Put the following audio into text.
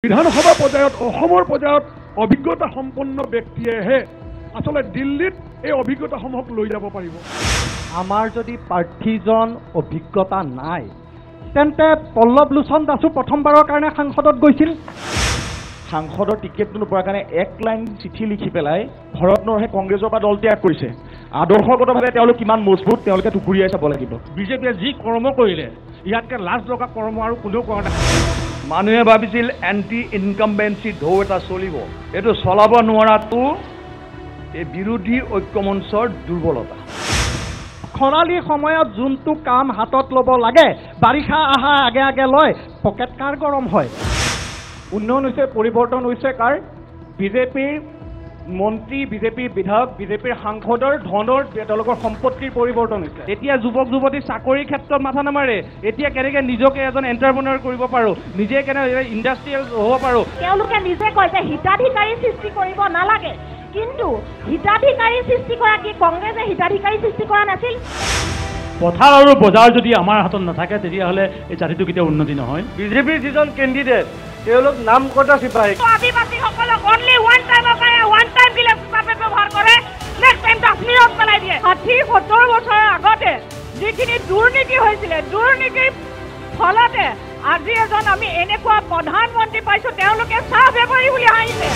বিধানসভা পৰ্যায়ত অসমৰ পৰ্যায়ত অভিজ্ঞতা সম্পন্ন ব্যক্তিয়েহে আসলে দিল্লীত এই অভিজ্ঞতাসমূহক লৈ যাব পাৰিব। আমাৰ যদি প্ৰাৰ্থীজন অভিজ্ঞতা নাই তেন্তে পল্লৱ লোচন দাসো প্ৰথমবাৰৰ কাৰণে সাংসদত গৈছিল। সাংসদৰ টিকেটটো নোপোৱাৰ কাৰণে এক লাইন চিঠি লিখি পেলাই ভৰত নৰহে কংগ্ৰেছৰ পৰা দল ত্যাগ কৰিছে। আদৰ্শগতভাৱে তেওঁলোক কিমান মজবুত তেওঁলোকে টুকুৰিয়াই চাব লাগিব। বিজেপিয়ে যি কৰ্ম কৰিলে ইয়াতকৈ লাজ লগা কৰ্ম আৰু কোনেও কৰা নাই। মানুহে ভাবিছিল এণ্টি ইনকামবেঞ্চি ঢৌ এটা চলিব, এইটো চলাব নোৱাৰাটো এই বিৰোধী ঐক্যমঞ্চৰ দুৰ্বলতা। খৰালি সময়ত যোনটো কাম হাতত ল'ব লাগে বাৰিষা অহা আগে আগে লয় পকেট কাৰ গৰম হয়। উন্নয়ন হৈছে, পৰিৱৰ্তন হৈছে কাৰ? বিজেপিৰ মন্ত্ৰী, বিজেপিৰ বিধায়ক, বিজেপিৰ সাংসদৰ ধনৰ তেওঁলোকৰ সম্পত্তিৰ পৰিৱৰ্তন হৈছে। এতিয়া যুৱক যুৱতী চাকৰিৰ ক্ষেত্ৰত মাথা নামাৰে, এতিয়া কেনেকৈ নিজকে এজন এণ্টাৰপ্ৰেনৰ কৰিব পাৰোঁ, নিজে কেনেকৈ ইণ্ডাষ্ট্ৰিয়েল হ'ব পাৰোঁ। তেওঁলোকে নিজে কয় যে হিতাধিকাৰী সৃষ্টি কৰিব নালাগে, কিন্তু হিতাধিকাৰী সৃষ্টি কৰা কি কংগ্ৰেছে হিতাধিকাৰী সৃষ্টি কৰা নাছিল? পথাৰ আৰু বজাৰ যদি আমাৰ হাতত নাথাকে তেতিয়াহ'লে এই জাতিটো কেতিয়াও উন্নতি নহয়। বিজেপিৰ যিজন কেণ্ডিডেট তেওঁলোক নাম কটা চিপাহী। আদিবাসীসকলক অনলি ওৱান টাইমৰ কাৰণে ওৱান টাইম দিলে হিচাপে ব্যৱহাৰ কৰে, নেক্সট টাইম কাশ্মীৰত পেলাই দিয়ে। 60-70 বছৰৰ আগতে যিখিনি দুৰ্নীতি হৈছিলে, দুৰ্নীতিৰ ফলতে আজি এজন আমি এনেকুৱা প্ৰধানমন্ত্ৰী পাইছোঁ তেওঁলোকে চাহ বেপাৰী বুলি হাঁহিছে।